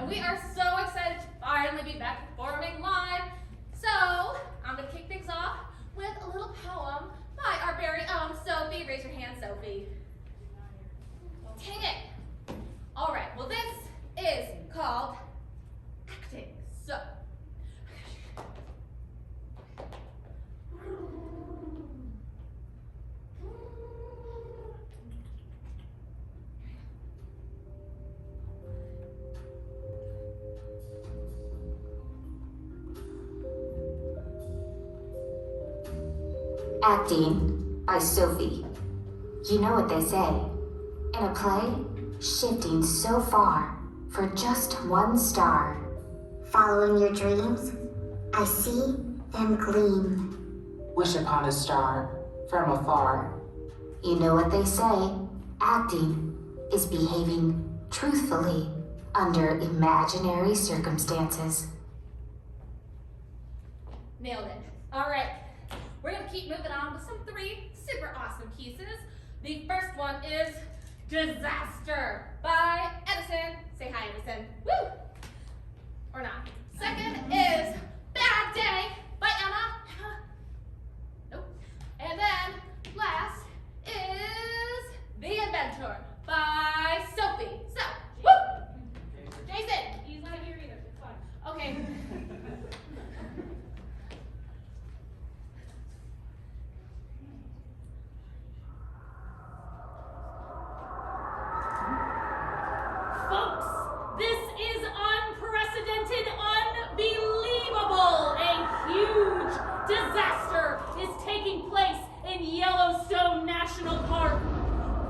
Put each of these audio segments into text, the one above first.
and we are so excited to finally be back performing live. So, I'm going to kick things off with a little poem by our very own Sophie. Raise your hand, Sophie. Dang it. All right, well, this is called acting. So, Acting by Sophie. You know what they say. In a play, shifting so far for just one star. Following your dreams, I see them gleam. Wish upon a star from afar. You know what they say. Acting is behaving truthfully under imaginary circumstances. Nailed it. All right. We're going to keep moving on with some 3 super awesome pieces. The first one is Disaster by Edison. Say hi, Edison. Woo! Or not. Second is Bad Day by Emma. Nope. And then last is The Inventor by Sophie. So, woo! Jason. He's not here either. It's fine. Okay. Folks, this is unprecedented, unbelievable. A huge disaster is taking place in Yellowstone National Park.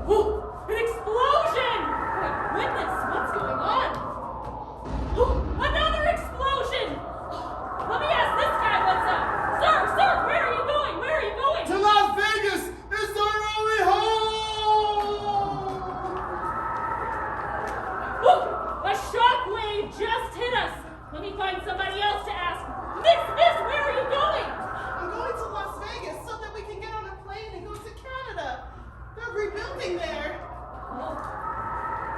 Ooh, an explosion! My goodness, what's going on? Ooh, another explosion! Let me ask this guy what's up. Sir, where are you going? Where are you going? To Las Vegas! It's our only home! A shockwave just hit us. Let me find somebody else to ask. Miss, where are you going? I'm going to Las Vegas so that we can get on a plane and go to Canada. They're rebuilding there. Oh.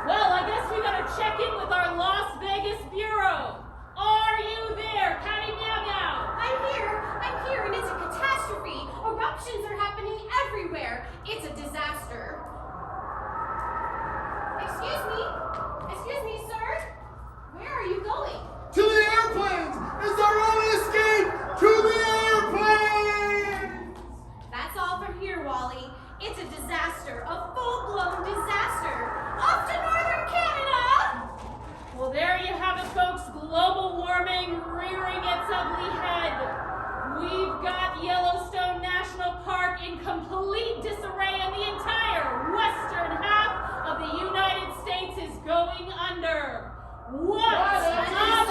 Well, I guess we gotta check in with our Las Vegas bureau. Are you there, Patty Meow Meow? I'm here, and it's a catastrophe. Eruptions are happening everywhere. It's a disaster. Excuse me, sir. Where are you going? To the airplanes! It's our only escape! To the airplanes! That's all from here, Wally. It's a disaster, a full-blown disaster. Off to northern Canada! Well, there you have it, folks. Global warming rearing its ugly head. We've got Yellowstone National Park in complete disarray, and the entire western half of the United States is going under. What a disaster!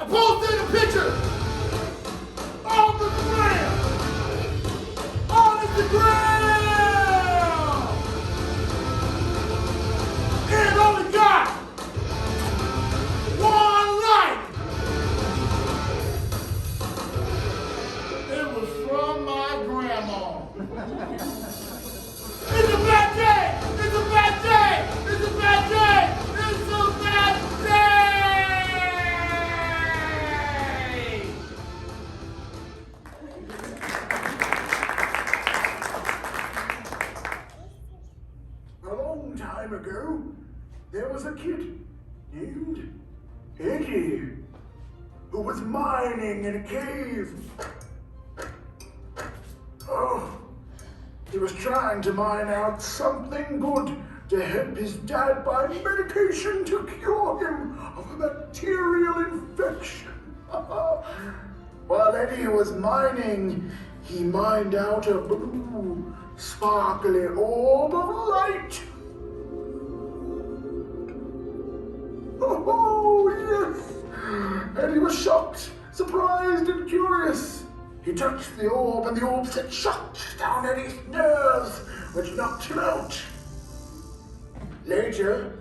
I posted a picture on the ground! On the ground! And only got one like! It was from my grandma. It's a bad day! It's a bad day! It's a bad day! It's a bad day! A long time ago, there was a kid named Eddie who was mining in a cave. Oh, he was trying to mine out something good to help his dad buy medication to cure him of a bacterial infection. While Eddie was mining, he mined out a blue, sparkly orb of light. Oh, yes! Eddie was shocked, surprised, and curious. He touched the orb, and the orb sent shocks down Eddie's nerves, which knocked him out. Later,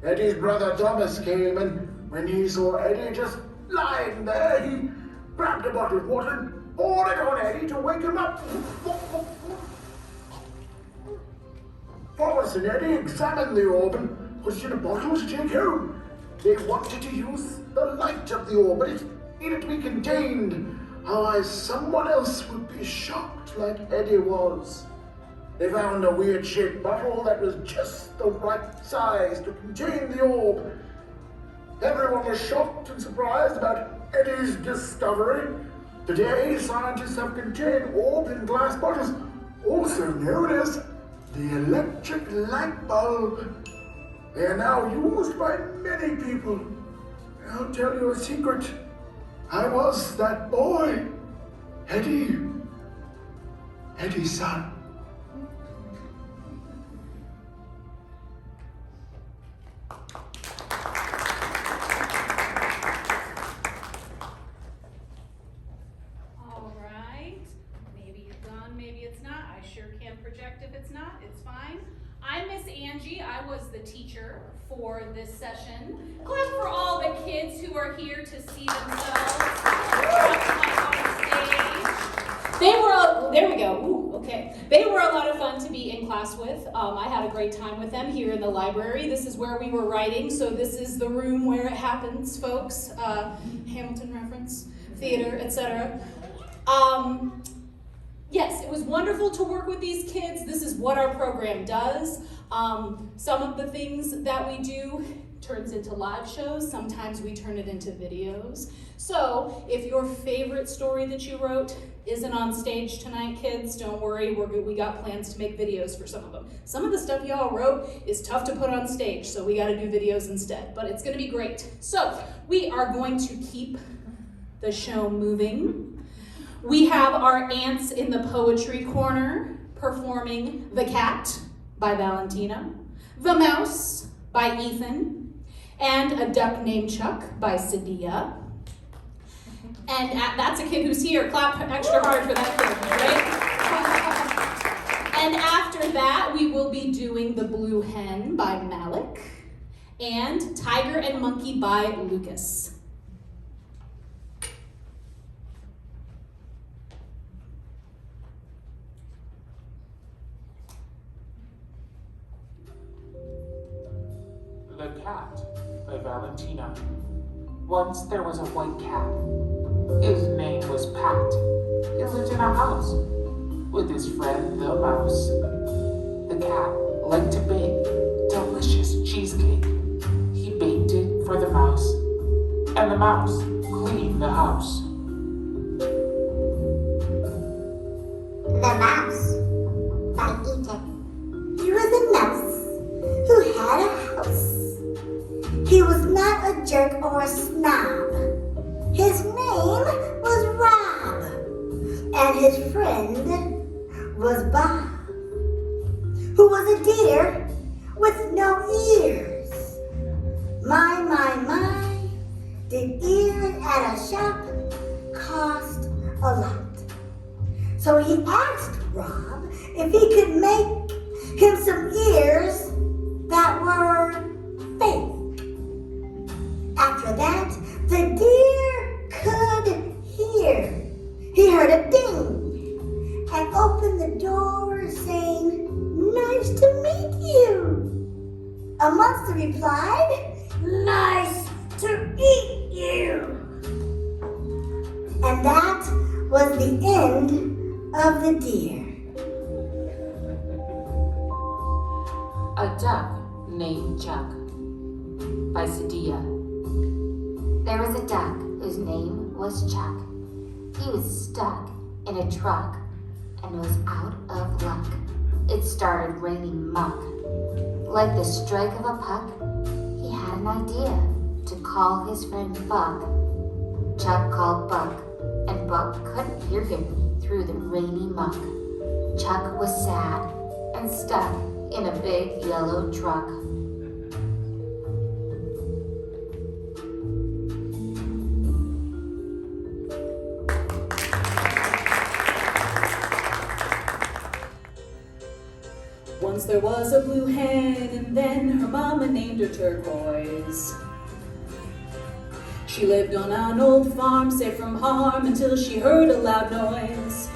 Eddie's brother Thomas came, and when he saw Eddie just lying there, he grabbed a bottle of water and poured it on Eddie to wake him up. Thomas and Eddie examined the orb and put it in a bottle to take home. They wanted to use the light of the orb, but it needed to be contained. Otherwise, someone else would be shocked like Eddie was. They found a weird-shaped bottle that was just the right size to contain the orb. Everyone was shocked and surprised about Eddie's discovery. Today, scientists have contained orb in glass bottles, also known as the electric light bulb. They are now used by many people. I'll tell you a secret. I was that boy, Eddie's son. All right. Maybe you're done, maybe it's not. I sure can't project if it's not. It's fine. I'm Miss Angie. I was the teacher for this session. Clap for all the kids who are here to see themselves up on stage. There we go. Ooh, okay. They were a lot of fun to be in class with. I had a great time with them here in the library. This is where we were writing, so this is the room where it happens, folks. Hamilton reference, theater, etc. Yes, it was wonderful to work with these kids. This is what our program does. Some of the things that we do turns into live shows. Sometimes we turn it into videos. So if your favorite story that you wrote isn't on stage tonight, kids, don't worry. We got plans to make videos for some of them. Some of the stuff y'all wrote is tough to put on stage, so we got to do videos instead. But it's going to be great. So we are going to keep the show moving. We have our ants in the poetry corner performing The Cat by Valentina, The Mouse by Ethan, and A Duck Named Chuck by Sadia. And that's a kid who's here. Clap extra hard for that kid, right? And after that, we will be doing The Blue Hen by Malik and Tiger and Monkey by Lucas. The Cat by Valentina. Once there was a white cat. His name was Pat. He lived in a house with his friend the mouse. The cat liked to bake delicious cheesecake. He baked it for the mouse, and the mouse cleaned the house. The Mouse by Ethan. He was a mouse who had a house. He was not a jerk or a snob. His name was Rob, and his friend was Bob, who was a deer with no ears. My, the ears at a shop cost a lot. So he asked Rob if he could make him some ears that were fake. After that, the deer could hear. He heard a ding and opened the door saying, "Nice to meet you." A monster replied, "Nice to eat you." And that was the end of the deer. A Duck Named Chuck by Sadia. There was a duck whose name was Chuck. He was stuck in a truck and was out of luck. It started raining muck. Like the strike of a puck, he had an idea to call his friend Buck. Chuck called Buck, and Buck couldn't hear him through the rainy muck. Chuck was sad and stuck in a big yellow truck. Once there was a blue hen, and then her mama named her Turquoise. She lived on an old farm, safe from harm, until she heard a loud noise.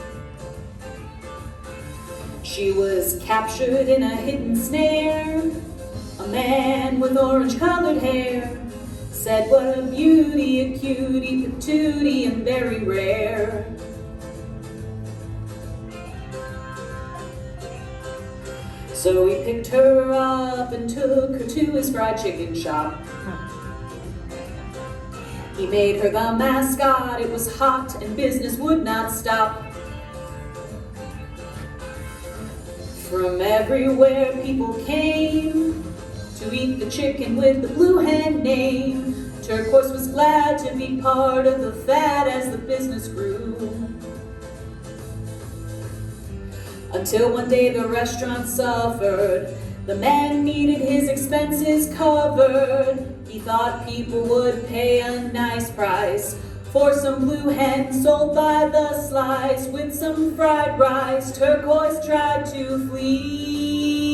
She was captured in a hidden snare. A man with orange-colored hair said, "What a beauty, a cutie, patootie, and very rare." So he picked her up and took her to his fried chicken shop. He made her the mascot, it was hot and business would not stop. From everywhere people came to eat the chicken with the blue hen name. Turquoise was glad to be part of the fad as the business grew. Until one day the restaurant suffered. The man needed his expenses covered. He thought people would pay a nice price for some blue hen sold by the slice. With some fried rice, Turquoise tried to flee.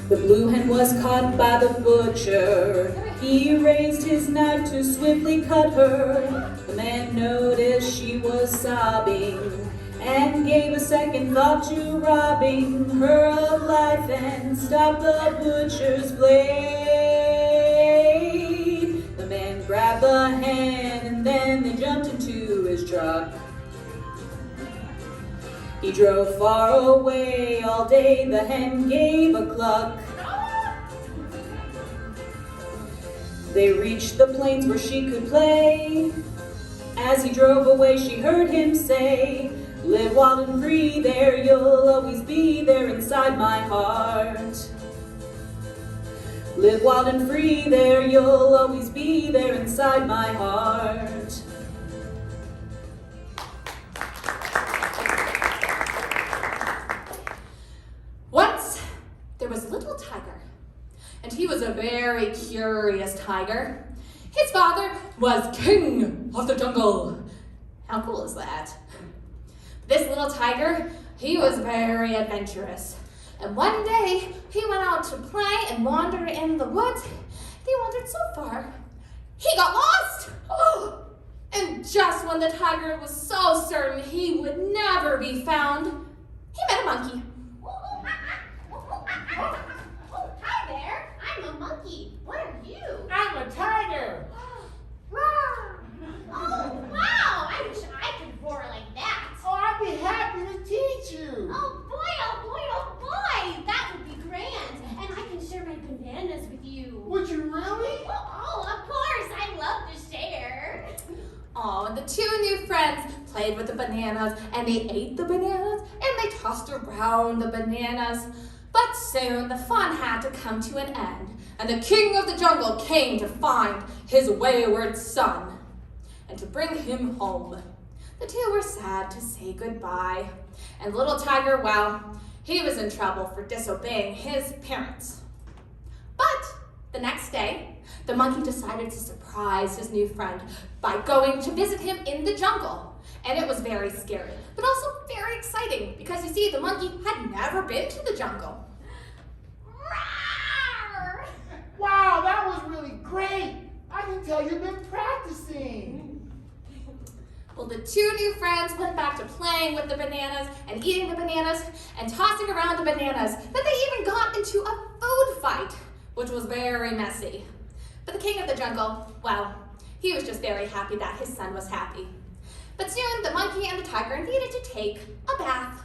The blue hen was caught by the butcher. He raised his knife to swiftly cut her. The man noticed she was sobbing and gave a second thought to robbing her of life and stopped the butcher's blade. The man grabbed the hen and then they jumped into his truck. He drove far away all day, the hen gave a cluck. They reached the plains where she could play. As he drove away, she heard him say, "Live wild and free there, you'll always be there inside my heart. Live wild and free there, you'll always be there inside my heart." Once, there was a little tiger, and he was a very curious tiger. His father was king of the jungle. How cool is that? This little tiger, he was very adventurous. And one day, he went out to play and wander in the woods. He wandered so far, he got lost. And just when the tiger was so certain he would never be found, he met a monkey. Hi there, I'm a monkey. What are you? I'm a tiger. Oh, wow, I wish I could roar like that. Oh, I'd be happy to teach you. Oh boy, oh boy, oh boy, that would be grand. And I can share my bananas with you. Would you really? Oh, of course, I love to share. Oh, and the two new friends played with the bananas, and they ate the bananas, and they tossed around the bananas. But soon the fun had to come to an end, and the king of the jungle came to find his wayward son and to bring him home. The two were sad to say goodbye, and little tiger, well, he was in trouble for disobeying his parents. But the next day, the monkey decided to surprise his new friend by going to visit him in the jungle. And it was very scary, but also very exciting, because you see, the monkey had never been to the jungle. Roar! Wow, that was really great. I can tell you've been practicing. Well, the two new friends went back to playing with the bananas and eating the bananas and tossing around the bananas. Then they even got into a food fight, which was very messy. But the king of the jungle, well, he was just very happy that his son was happy. But soon, the monkey and the tiger needed to take a bath.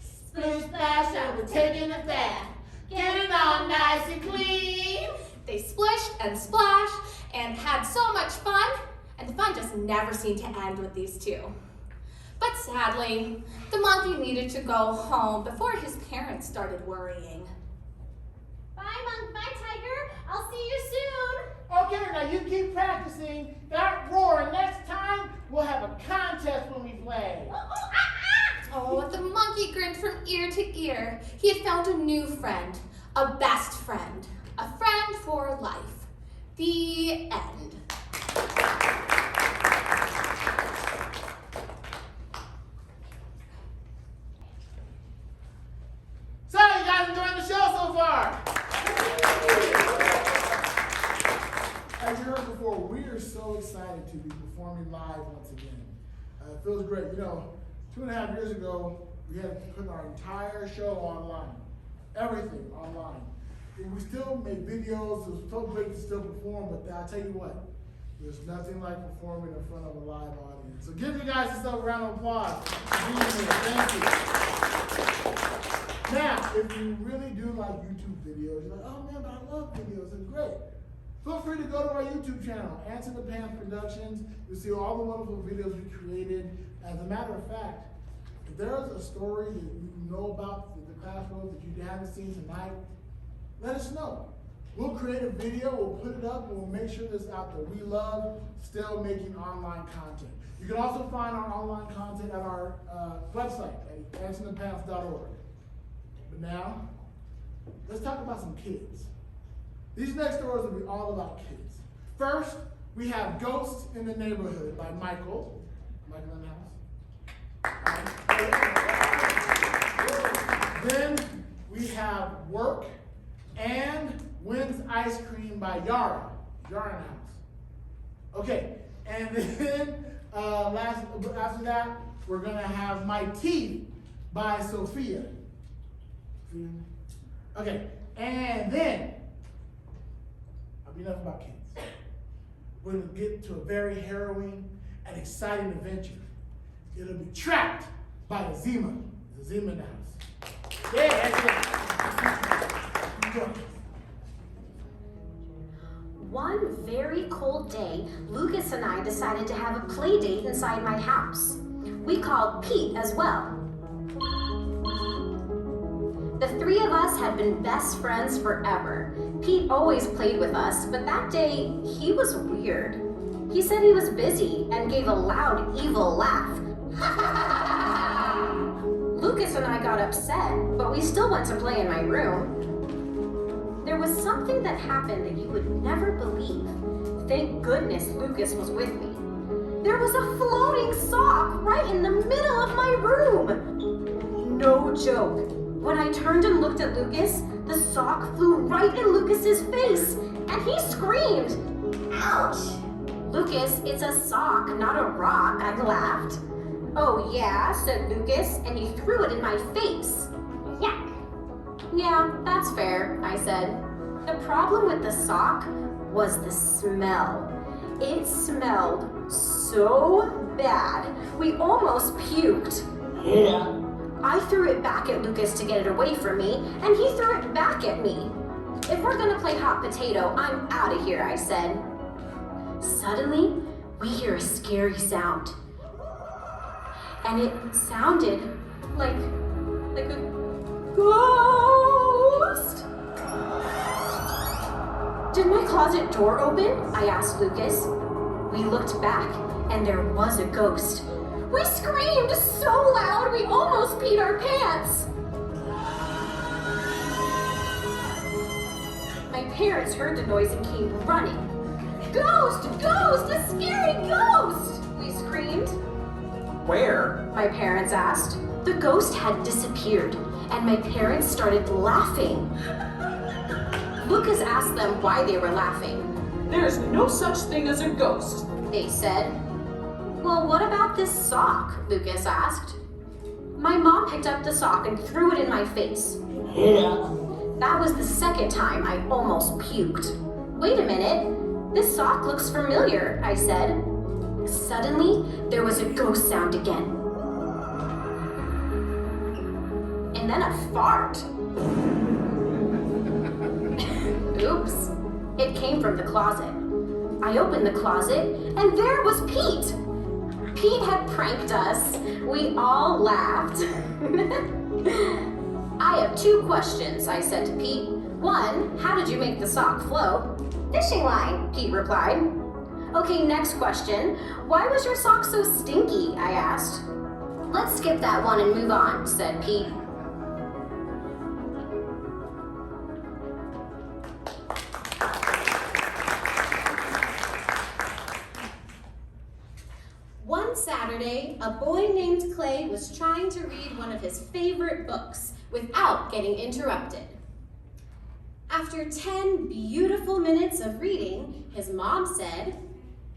Splish splash, I was taking a bath. Get it all nice and clean. They splished and splashed and had so much fun, and the fun just never seemed to end with these two. But sadly, the monkey needed to go home before his parents started worrying. you keep practicing that roar. Next time, we'll have a contest when we play. Oh, the monkey grinned from ear to ear. He had found a new friend, a best friend, a friend for life. The end. So, you guys enjoying the show so far? As you heard before, we are so excited to be performing live once again. It feels great. You know, 2.5 years ago, we had to put our entire show online. Everything online. And we still make videos. It was so great to still perform, but I'll tell you what, there's nothing like performing in front of a live audience. So give you guys a round of applause for being here. Thank you. Now, if you really do like YouTube videos, you're like, oh man, but I love videos, it's great. Feel free to go to our YouTube channel, Answer the Pants Productions. You'll see all the wonderful videos we created. As a matter of fact, if there's a story that you know about the classroom that you haven't seen tonight, let us know. We'll create a video, we'll put it up, and we'll make sure this out there. We love still making online content. You can also find our online content at our website at answerthepants.org. But now, let's talk about some kids. These next stories will be all about kids. First, we have Ghosts in the Neighborhood by Michael. Michael in the house. Then we have Work and Wins Ice Cream by Yara. Yara in the house. Okay, and then after that, we're gonna have My Teeth by Sophia. Okay, and then, enough about kids. We're gonna get to a very harrowing and exciting adventure. It'll be Trapped by Desilva. Desilva in the house. Yeah, that's it. One very cold day, Lucas and I decided to have a play date inside my house. We called Pete as well. The three of us had been best friends forever. Pete always played with us, but that day, he was weird. He said he was busy and gave a loud, evil laugh. Lucas and I got upset, but we still went to play in my room. There was something that happened that you would never believe. Thank goodness Lucas was with me. There was a floating sock right in the middle of my room. No joke. When I turned and looked at Lucas, the sock flew right in Lucas's face, and he screamed. Ouch! Lucas, it's a sock, not a rock, I laughed. Oh yeah, said Lucas, and he threw it in my face. Yuck. Yeah, that's fair, I said. The problem with the sock was the smell. It smelled so bad, we almost puked. Yeah. I threw it back at Lucas to get it away from me, and he threw it back at me. If we're gonna play hot potato, I'm out of here, I said. Suddenly, we hear a scary sound. And it sounded like a ghost. Did my closet door open? I asked Lucas. We looked back, and there was a ghost. We screamed so loud we almost peed our pants. My parents heard the noise and came running. Ghost! Ghost! A scary ghost! We screamed. Where? My parents asked. The ghost had disappeared, and my parents started laughing. Lucas asked them why they were laughing. There's no such thing as a ghost, they said. Well, what about this sock? Lucas asked. My mom picked up the sock and threw it in my face. That was the second time I almost puked. Wait a minute, this sock looks familiar, I said. Suddenly, there was a ghost sound again. And then a fart. Oops, it came from the closet. I opened the closet, and there was Pete. Pete had pranked us. We all laughed. I have 2 questions, I said to Pete. 1, how did you make the sock float? Fishing line, Pete replied. Okay, next question. Why was your sock so stinky? I asked. Let's skip that one and move on, said Pete. One Saturday, a boy named Clay was trying to read one of his favorite books without getting interrupted. After 10 beautiful minutes of reading, his mom said,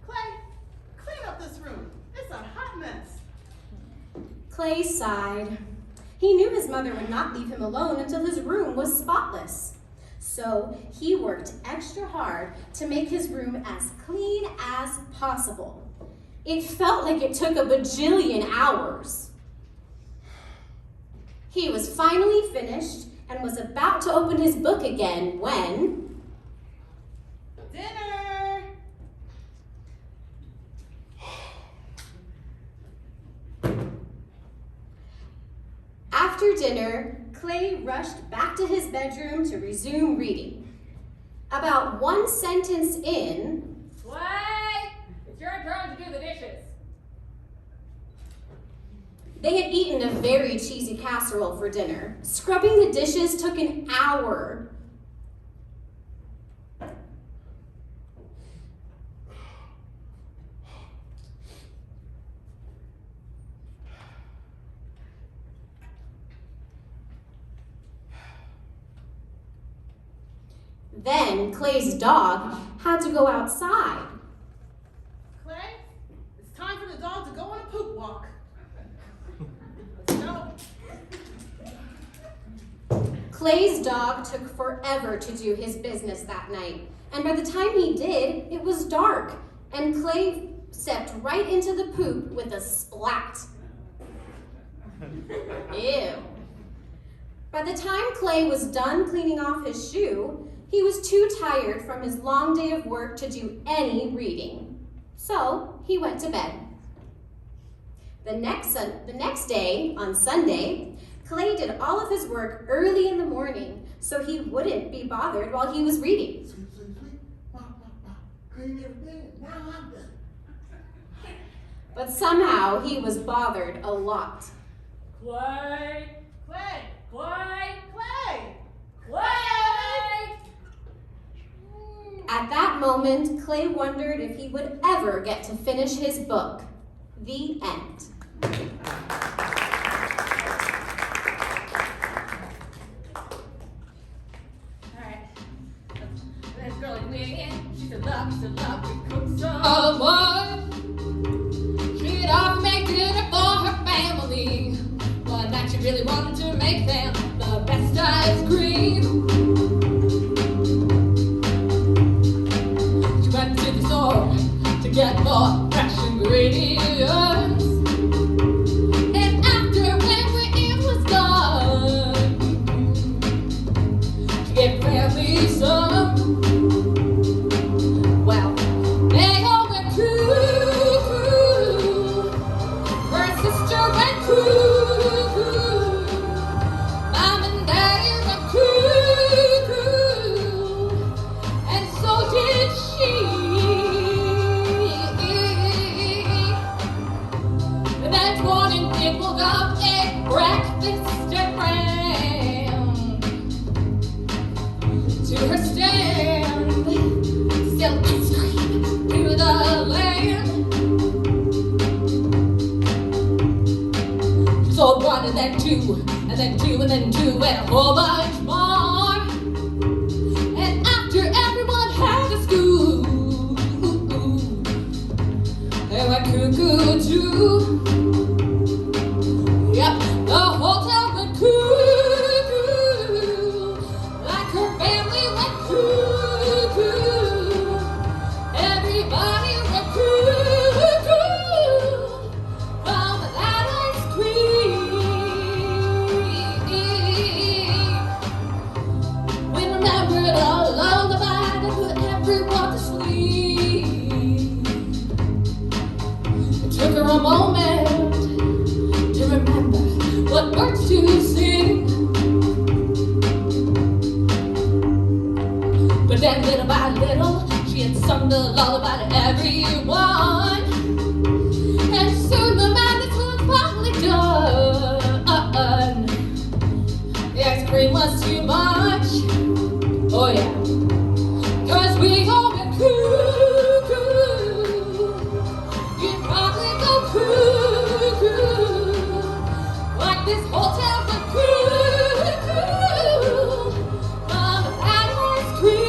Clay, clean up this room. It's a hot mess. Clay sighed. He knew his mother would not leave him alone until his room was spotless. So he worked extra hard to make his room as clean as possible. It felt like it took a bajillion hours. He was finally finished and was about to open his book again when... Dinner! After dinner, Clay rushed back to his bedroom to resume reading. About one sentence in... Clay, it's your turn to do the dishes. They had eaten a very cheesy casserole for dinner. Scrubbing the dishes took an hour. Then Clay's dog had to go outside. Clay, it's time for the dog to go on a poop walk. Let's go. Clay's dog took forever to do his business that night, and by the time he did, it was dark, and Clay stepped right into the poop with a splat. Ew. By the time Clay was done cleaning off his shoe, he was too tired from his long day of work to do any reading. So he went to bed. The next day, on Sunday, Clay did all of his work early in the morning so he wouldn't be bothered while he was reading. Sweet. Clean everything. Now I'm done. But somehow he was bothered a lot. Clay, Clay, Clay, Clay, Clay! At that moment, Clay wondered if he would ever get to finish his book. The end. Alright. This girl is waiting. She's in love, we cook someone. She'd often make dinner for her family. One night she really wanted to make them the best ice cream. She went to the store to get more fresh ingredients. And after when it was done, she gave family some. Well, they all went cuckoo. Her sister went cuckoo. Mom and Daddy went cuckoo. And so did she. The next morning it woke up at breakfast and ran to her stand to sell ice cream to the land. She sold one and then two, and then two, and then two, and a whole bunch more. And after everyone had a scoop, they went cuckoo too. Yep, the whole town went cuckoo, like her family went cuckoo. Everybody went cuckoo from that ice cream. But then little by little, she had sung the lullaby to everyone. And soon the madness was finally done. The ice cream was too much. Oh yeah. 'Cause we all went cuckoo. You'd probably go cuckoo. Like this whole town went cuckoo. From that ice cream.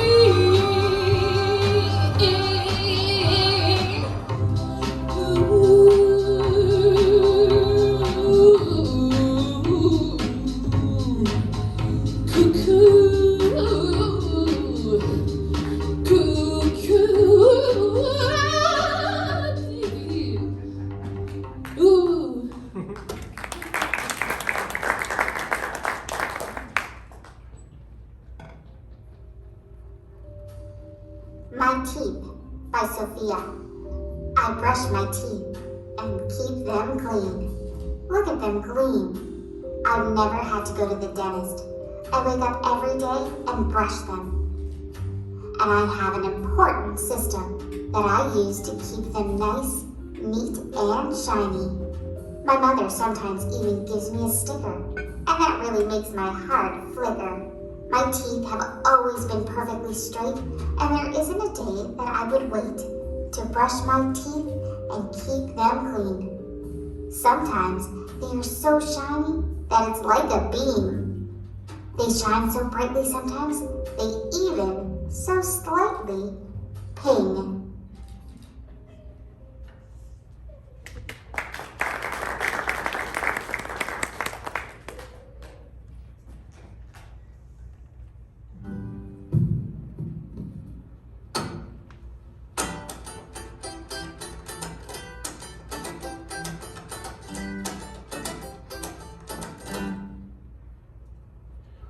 My Teeth by Sophia. I brush my teeth and keep them clean. Look at them gleam. I've never had to go to the dentist. I wake up every day and brush them. And I have an important system that I use to keep them nice, neat, and shiny. My mother sometimes even gives me a sticker, and that really makes my heart flicker. My teeth have always been perfectly straight, and there isn't a day that I would wait to brush my teeth and keep them clean. Sometimes they are so shiny that it's like a beam. They shine so brightly sometimes, they even so slightly ping.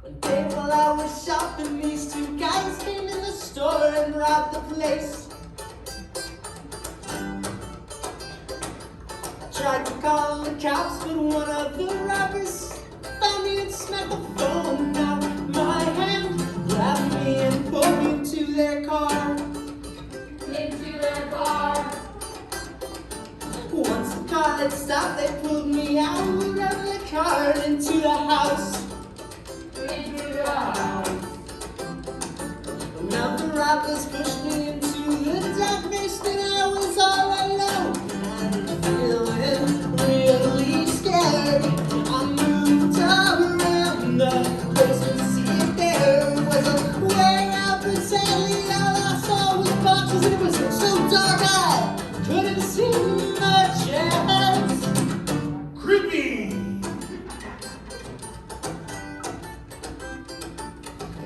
One day while I was shopping, these two guys came in the store and robbed the place. I tried to call the cops, but one of the robbers found me and smacked the phone out of my hand, grabbed me and pulled me into their car. Once the car had stopped, they pulled me out of the car and into the house. Now the robbers pushed me into the darkness, and I was all alone. I'm feeling really scared. I moved around the place to see if there was a way out, but sadly all I saw was boxes, and it was so dark I couldn't see much else. Creepy!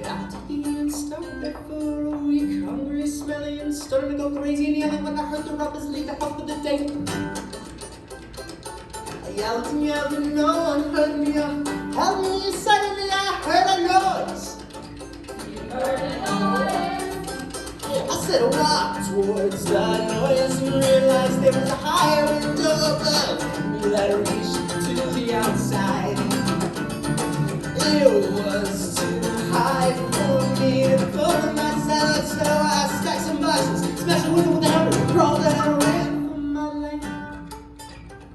After being stuck there for a week, hungry, smelly, and starting to go crazy and yelling when I heard the robbers leave the house for the day. I yelled and yelled and no one heard me. Help me, suddenly I heard a noise. I said walk towards the noise and realized there was a high window above me that reached to the outside. It was too high for me to cover myself, so I stacked some boxes, smashed the window with a hammer, crawled out and ran for my life.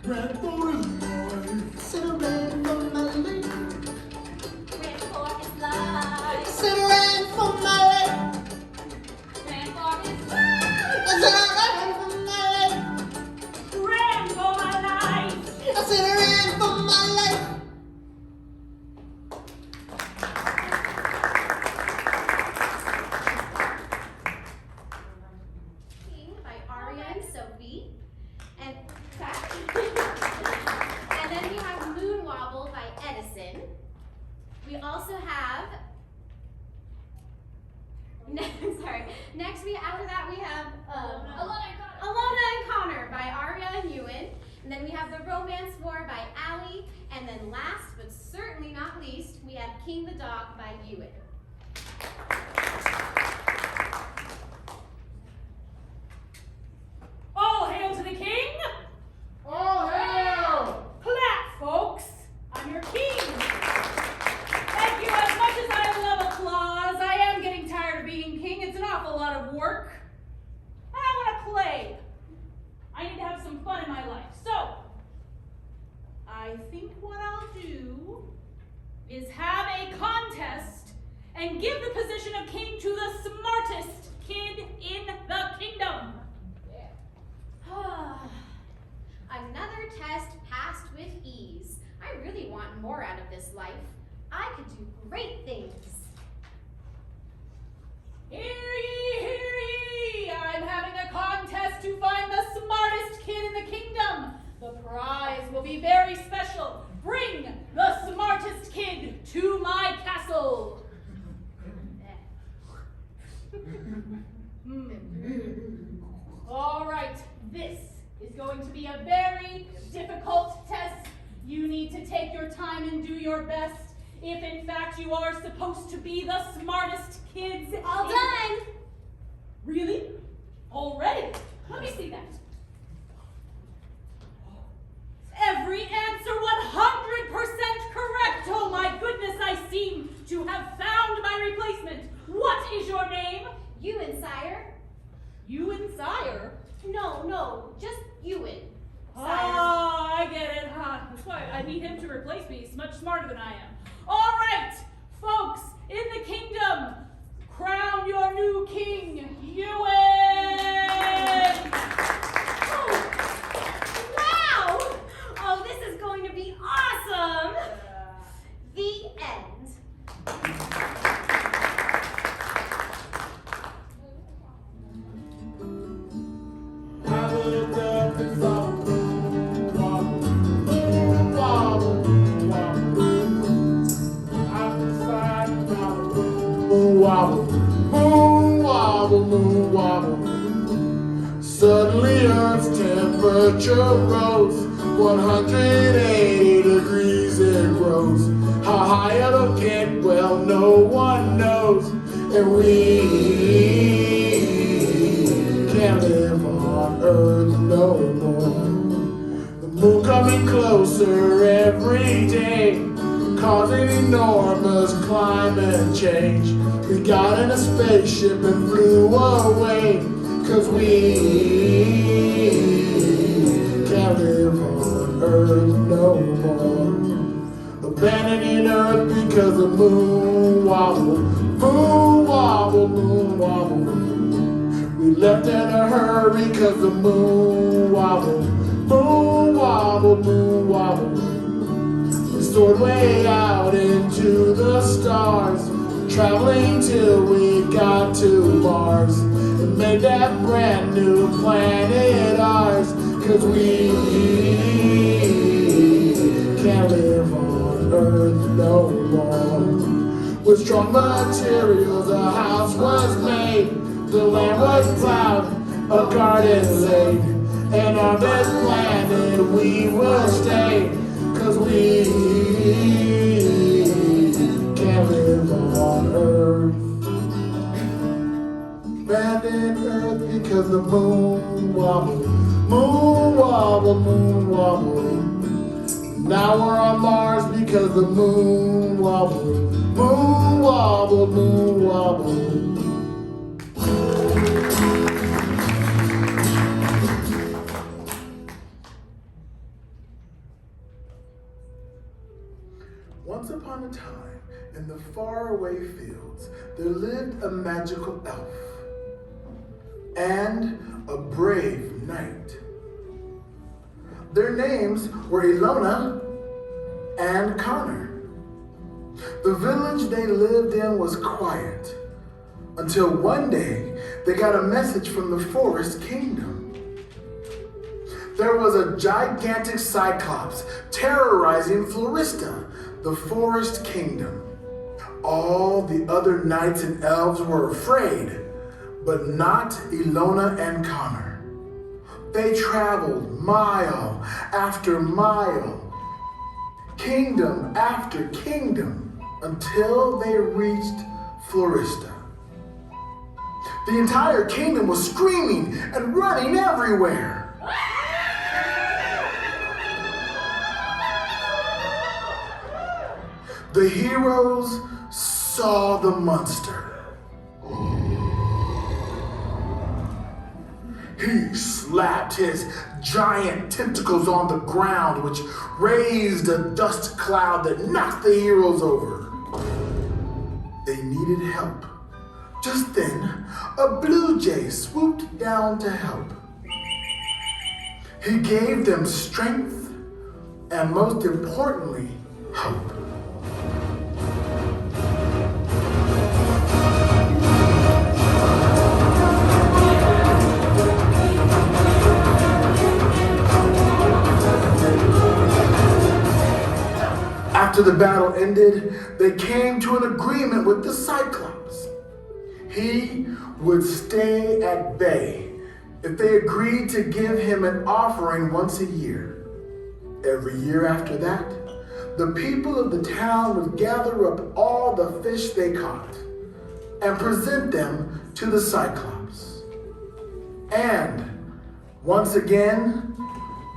Ran for his life. Said I ran for my life. Ran for his life. Said I ran for my life. Ran for his life. I said I ran for my life. Ran for my life. I said I ran for my life. King by Aria and Sophie. And and then we have Moon Wobble by Edison. We also have next after that we have Alona and Connor by Aria and Ewan. And then we have The Romance War by Allie. And then last but certainly not least, we have King the Dog by Ewan. All hail to the king! All hail! Clap, folks! I'm your king! Thank you. As much as I love applause, I am getting tired of being king. It's of work. I want to play. I need to have some fun in my life. So, I think what I'll do is have a contest and give the position of king to the smartest kid in the kingdom. Another test passed with ease. I really want more out of this life. I could do great things. Hear ye, hear ye! I'm having a contest to find the smartest kid in the kingdom. The prize will be very special. Bring the smartest kid to my castle. All right, this is going to be a very difficult test. You need to take your time and do your best. If in fact you are supposed to be the smartest kids. All done. Really? Already? Let me see that. Every answer 100% correct. Oh my goodness, I seem to have found my replacement. What is your name? Ewan, sire. Ewan Sire? No, just Ewan. Oh, I get it. That's why I need him to replace me. He's much smarter than I am. All right, folks, in the kingdom, crown your new king, Ewan! Oh, wow! Oh, this is going to be awesome! The end. I looked up and saw wobble, wobble, wobble. I decided to wobble, moon wobble, moon wobble. Suddenly Earth's temperature rose 180 degrees it grows. How high it'll get, well, no one knows. And we can't live on Earth no more. The moon coming closer every day, causing enormous climate change. We got in a spaceship and flew away, 'cause we can't live on Earth no more. Abandoning Earth because the moon wobble, moon wobble, moon wobble. We left in a hurry 'cause the moon wobble, moon wobble, moon wobble. We soared way out into the stars, traveling till we got to Mars, and made that brand new planet ours, 'cause we can't live on Earth no more. With strong materials a house was made, the land was plowed, a garden laid, and on this planet we will stay, 'cause we can't live on Earth. Abandoned Earth because the moon wobble, moon wobble, moon wobble. Now we're on Mars because the moon wobble, moon wobble, moon wobble. Once upon a time, in the faraway fields, there lived a magical elf and a brave knight. Their names were Ilona and Connor. The village they lived in was quiet, until one day they got a message from the Forest Kingdom. There was a gigantic cyclops terrorizing Florista, the Forest Kingdom. All the other knights and elves were afraid, but not Ilona and Connor. They traveled mile after mile, kingdom after kingdom, until they reached Florista. The entire kingdom was screaming and running everywhere. The heroes saw the monster. He slapped his giant tentacles on the ground, which raised a dust cloud that knocked the heroes over. They needed help. Just then, a blue jay swooped down to help. He gave them strength and, most importantly, hope. After the battle ended, they came to an agreement with the Cyclops. He would stay at bay if they agreed to give him an offering once a year. Every year after that, the people of the town would gather up all the fish they caught and present them to the Cyclops. And once again,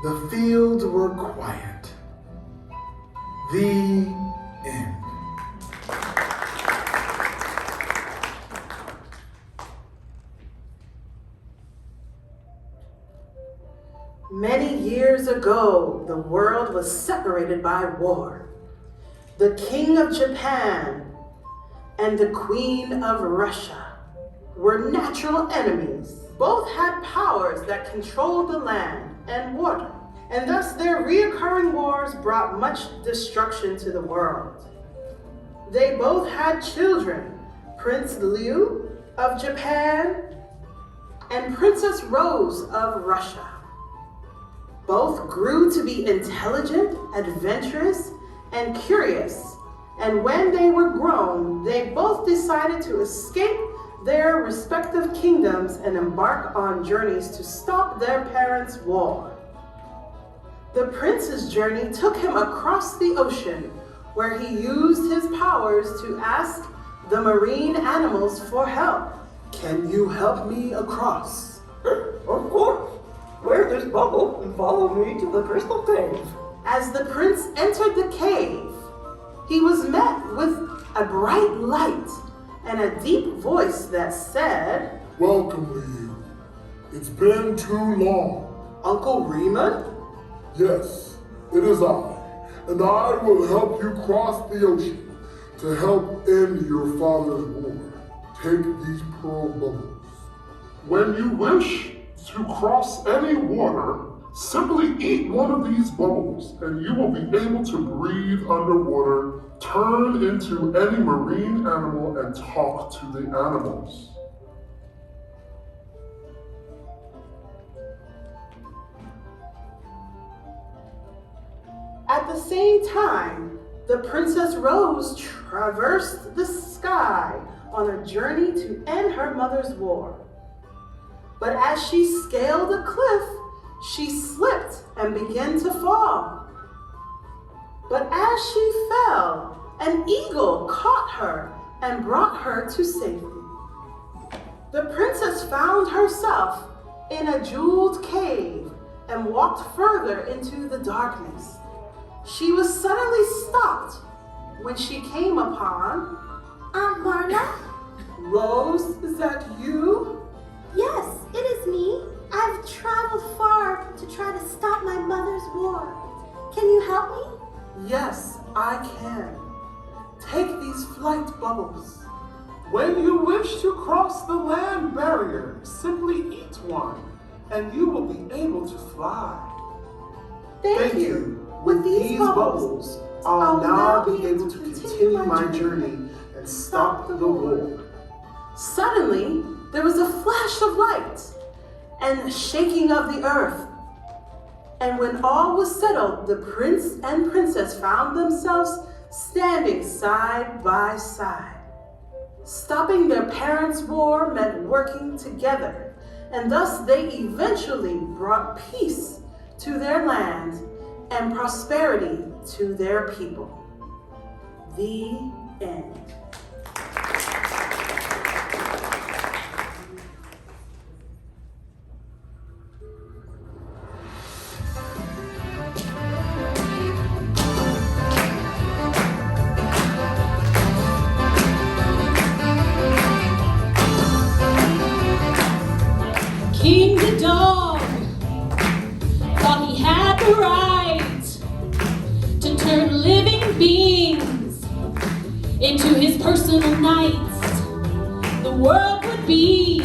the fields were quiet. The end. Many years ago, the world was separated by war. The King of Japan and the Queen of Russia were natural enemies. Both had powers that controlled the land and water, and thus their reoccurring wars brought much destruction to the world. They both had children, Prince Liu of Japan and Princess Rose of Russia. Both grew to be intelligent, adventurous, and curious, and when they were grown, they both decided to escape their respective kingdoms and embark on journeys to stop their parents' war. The prince's journey took him across the ocean, where he used his powers to ask the marine animals for help. Can you help me across? Of course. Wear this bubble and follow me to the crystal cave. As the prince entered the cave, he was met with a bright light and a deep voice that said, Welcome, Liu. It's been too long. Uncle Riemann? Yes, it is I, and I will help you cross the ocean to help end your father's war. Take these pearl bubbles. When you wish to cross any water, simply eat one of these bubbles and you will be able to breathe underwater, turn into any marine animal, and talk to the animals. At the same time, the Princess Rose traversed the sky on a journey to end her mother's war. But as she scaled a cliff, she slipped and began to fall. But as she fell, an eagle caught her and brought her to safety. The princess found herself in a jeweled cave and walked further into the darkness. She was suddenly stopped when she came upon Aunt Marla? Rose. Is that you? Yes, it is me. I've traveled far to try to stop my mother's war. Can you help me? Yes, I can. Take these flight bubbles. When you wish to cross the land barrier, simply eat one, and you will be able to fly. Thank you. With these bubbles, I'll now be able to continue my journey and stop the war. Suddenly, there was a flash of light and a shaking of the earth. And when all was settled, the prince and princess found themselves standing side by side. Stopping their parents' war meant working together, and thus they eventually brought peace to their land and prosperity to their people. The end. King Desilva into his personal nights. The world would be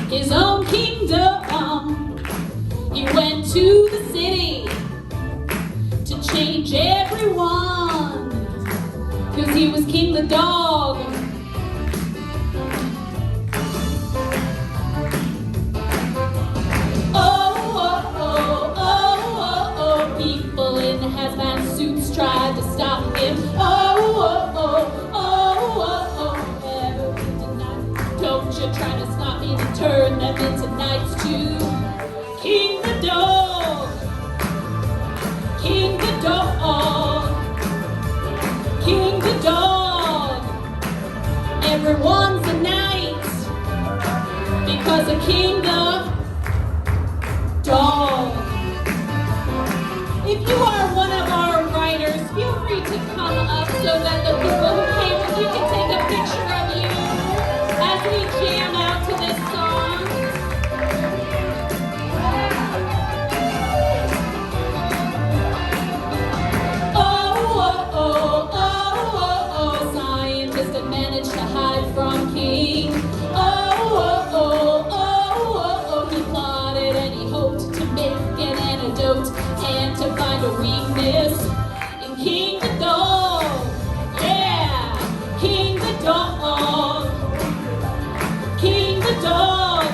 his own kingdom. He went to the city to change everyone, 'cause he was King the Dog. People in hazmat suits tried to stop him. Never be denied. Don't you try to stop me to turn them into knights too. King the Dog. King the Dog. King the Dog. Everyone's a knight because a king the dog. If you are one of our writers, feel free to come up so that the people who came with you can take a picture of you as we jam out to this song. Scientists have managed to hide from King. He plotted and he hoped to make an antidote and to find a weakness in King the Dog. Yeah, King the Dog. King the Dog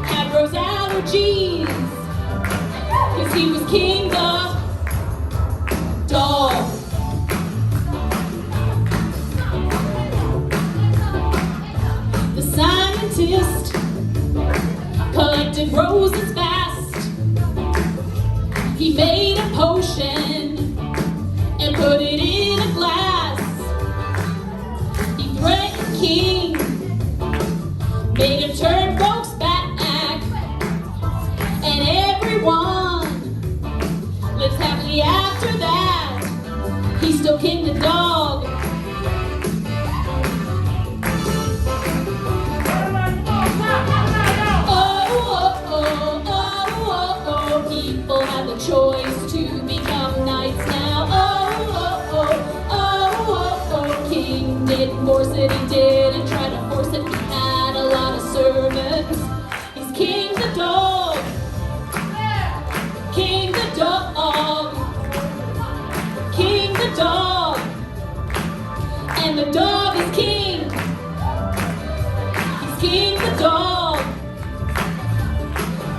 had rose allergies, 'cause he was King the Dog. The scientist collected roses fast. He made a potion and put it in a glass. He threatened King, made him turn folks back, and everyone lives happily after that. He's still King the Dog. People have the choice to become knights now. King didn't force it, he didn't try to force it. He had a lot of servants. He's King the Dog. King the Dog. King the Dog. And the dog is king. He's King the Dog.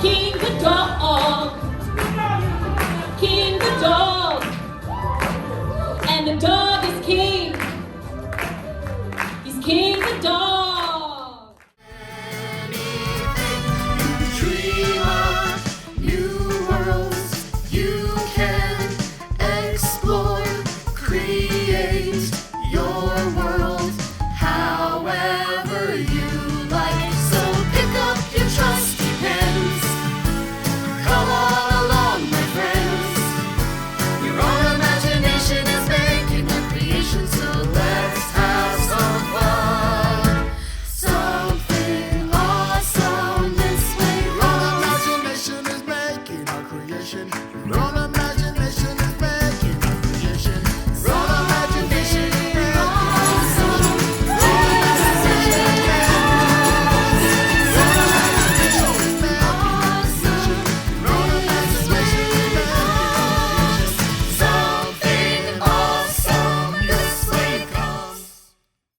King the Dog. King the Dog. And the dog is king. He's King the Dog. Dream of new worlds you can explore. Create your world however you like. So pick up your trusty pens. Come all along, my friends. Your own imagination is making a creation, so let's have some fun. Something awesome this way. Your own imagination is making a creation.